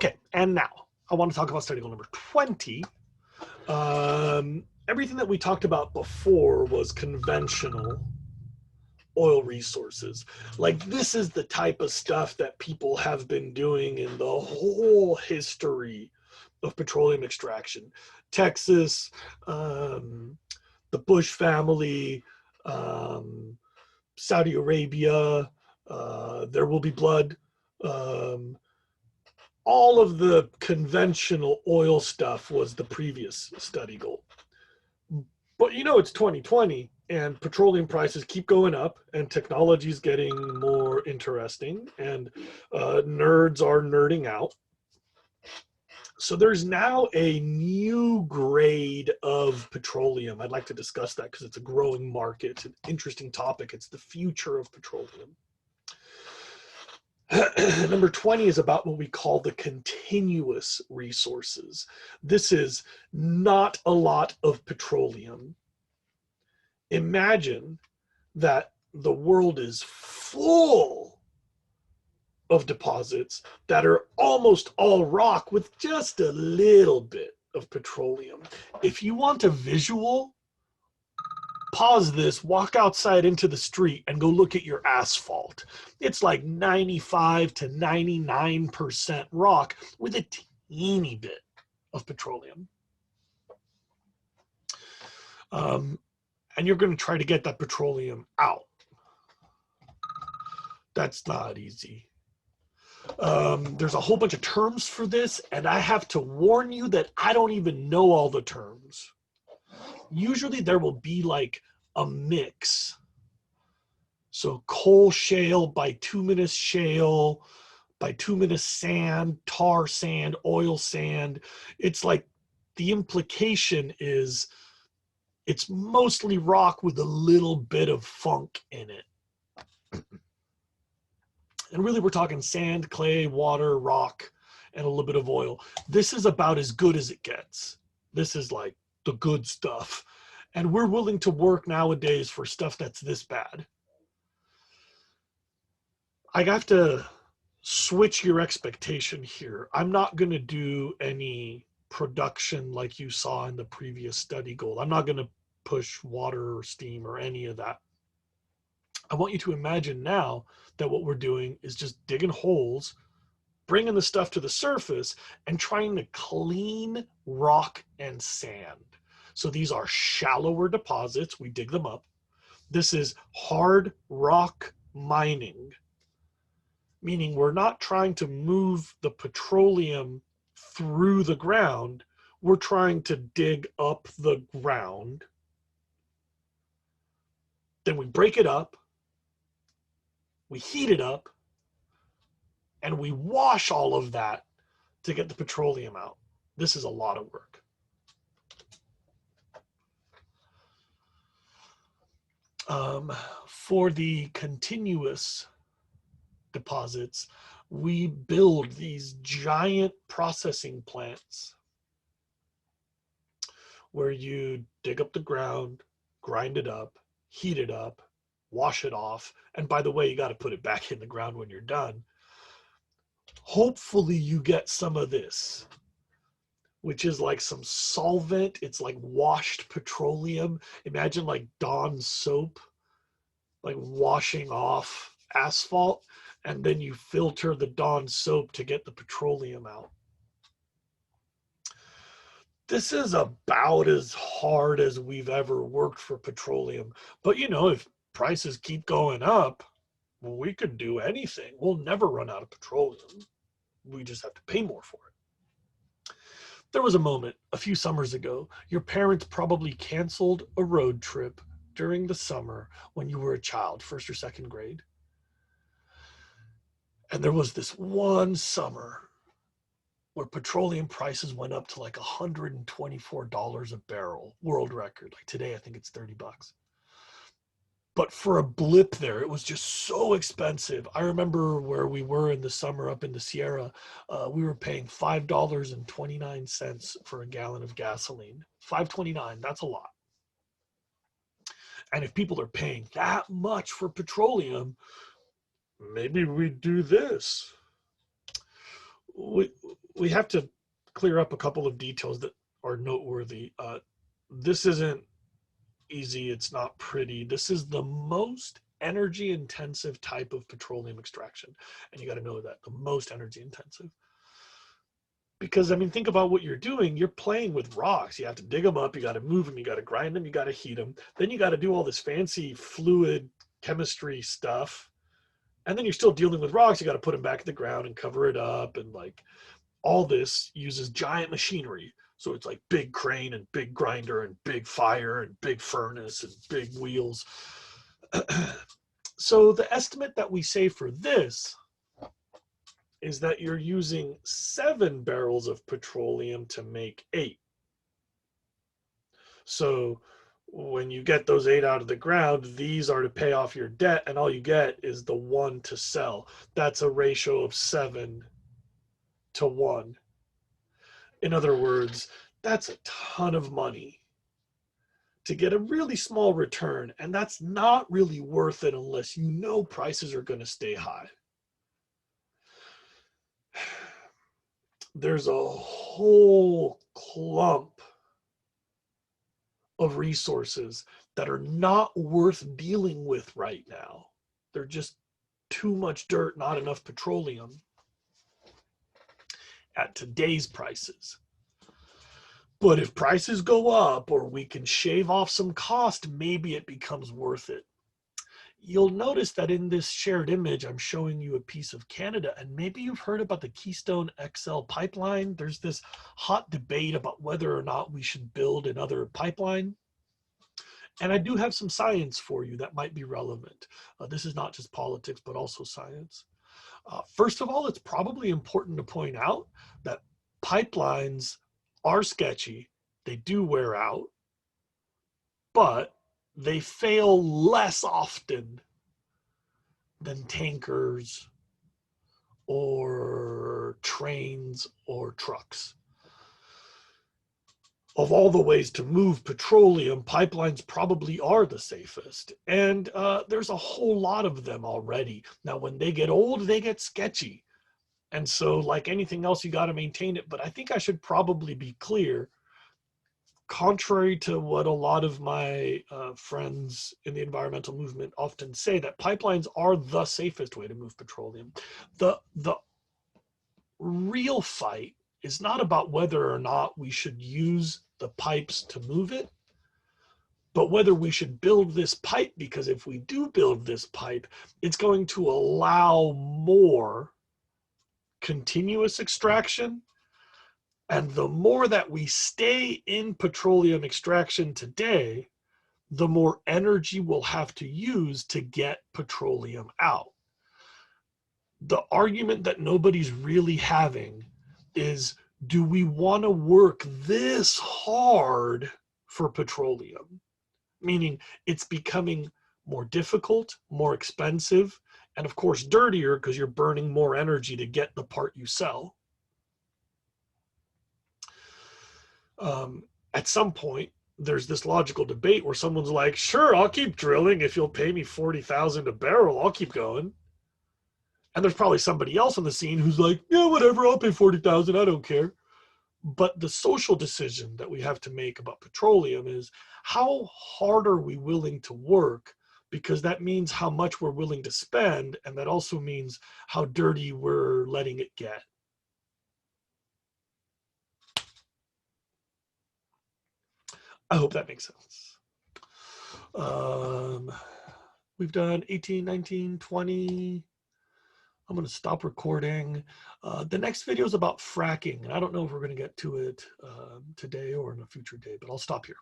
Okay, and now I want to talk about study goal number 20. Everything that we talked about before was conventional oil resources. Like, this is the type of stuff that people have been doing in the whole history of petroleum extraction. Texas, the Bush family, Saudi Arabia, There Will Be Blood, all of the conventional oil stuff was the previous study goal. But it's 2020 and petroleum prices keep going up and technology is getting more interesting and nerds are nerding out. So there's now a new grade of petroleum. I'd like to discuss that because it's a growing market. It's an interesting topic. It's the future of petroleum. Number 20 is about what we call the continuous resources. This is not a lot of petroleum. Imagine that the world is full of deposits that are almost all rock with just a little bit of petroleum. If you want a visual, pause this, walk outside into the street and go look at your asphalt. It's like 95 to 99% rock with a teeny bit of petroleum. And you're going to try to get that petroleum out. That's not easy. There's a whole bunch of terms for this, and I have to warn you that I don't even know all the terms. Usually there will be like a mix. So coal shale, bituminous shale, bituminous sand, tar sand, oil sand. It's like the implication is it's mostly rock with a little bit of funk in it. And really we're talking sand, clay, water, rock, and a little bit of oil. This is about as good as it gets. This is like the good stuff. And we're willing to work nowadays for stuff that's this bad. I have to switch your expectation here. I'm not going to do any production like you saw in the previous study goal. I'm not going to push water or steam or any of that. I want you to imagine now that what we're doing is just digging holes, bringing the stuff to the surface, and trying to clean rock and sand. So these are shallower deposits. We dig them up. This is hard rock mining, meaning we're not trying to move the petroleum through the ground. We're trying to dig up the ground. Then we break it up, we heat it up, and we wash all of that to get the petroleum out. This is a lot of work. For the continuous deposits, we build these giant processing plants where you dig up the ground, grind it up, heat it up, wash it off. And by the way, you got to put it back in the ground when you're done. Hopefully you get some of this, which is like some solvent. It's like washed petroleum. Imagine like Dawn soap, like washing off asphalt, and then you filter the Dawn soap to get the petroleum out. This is about as hard as we've ever worked for petroleum. But if prices keep going up, well, we could do anything. We'll never run out of petroleum. We just have to pay more for it. There was a moment a few summers ago, your parents probably canceled a road trip during the summer when you were a child, first or second grade. And there was this one summer where petroleum prices went up to like $124 a barrel, world record. Like today, I think it's $30. But for a blip there, it was just so expensive. I remember where we were in the summer up in the Sierra, we were paying $5.29 for a gallon of gasoline. $5.29, that's a lot. And if people are paying that much for petroleum, maybe we do this. we have to clear up a couple of details that are noteworthy. This isn't easy. It's not pretty. This is the most energy intensive type of petroleum extraction. And you got to know that, the most energy intensive. Because, I mean, think about what you're doing. You're playing with rocks. You have to dig them up. You got to move them. You got to grind them. You got to heat them. Then you got to do all this fancy fluid chemistry stuff. And then you're still dealing with rocks. You got to put them back in the ground and cover it up. And like all this uses giant machinery. So it's like big crane and big grinder and big fire and big furnace and big wheels. So the estimate that we say for this is that you're using 7 barrels of petroleum to make 8. So when you get those 8 out of the ground, these are to pay off your debt, and all you get is the 1 to sell. That's a ratio of 7 to 1. In other words, that's a ton of money to get a really small return, and that's not really worth it unless you know prices are going to stay high. There's a whole clump of resources that are not worth dealing with right now. They're just too much dirt, not enough petroleum at today's prices. But if prices go up or we can shave off some cost, maybe it becomes worth it. You'll notice that in this shared image, I'm showing you a piece of Canada, and maybe you've heard about the Keystone XL pipeline. There's this hot debate about whether or not we should build another pipeline. And I do have some science for you that might be relevant. This is not just politics, but also science. First of all, it's probably important to point out that pipelines are sketchy. They do wear out, but they fail less often than tankers or trains or trucks. Of all the ways to move petroleum, pipelines probably are the safest. And there's a whole lot of them already. Now, when they get old, they get sketchy. And so like anything else, you got to maintain it. But I think I should probably be clear, contrary to what a lot of my friends in the environmental movement often say, that pipelines are the safest way to move petroleum. The real fight is not about whether or not we should use the pipes to move it, but whether we should build this pipe, because if we do build this pipe, it's going to allow more continuous extraction. And the more that we stay in petroleum extraction today, the more energy we'll have to use to get petroleum out. The argument that nobody's really having is, do we want to work this hard for petroleum? Meaning it's becoming more difficult, more expensive, and of course dirtier because you're burning more energy to get the part you sell. At some point, there's this logical debate where someone's like, sure, I'll keep drilling if you'll pay me $40,000 a barrel, I'll keep going. And there's probably somebody else on the scene who's like, yeah, whatever, I'll pay $40,000, I don't care. But the social decision that we have to make about petroleum is, how hard are we willing to work? Because that means how much we're willing to spend, and that also means how dirty we're letting it get. I hope that makes sense. We've done 18, 19, 20. I'm going to stop recording. The next video is about fracking. And I don't know if we're going to get to it today or in a future day, but I'll stop here.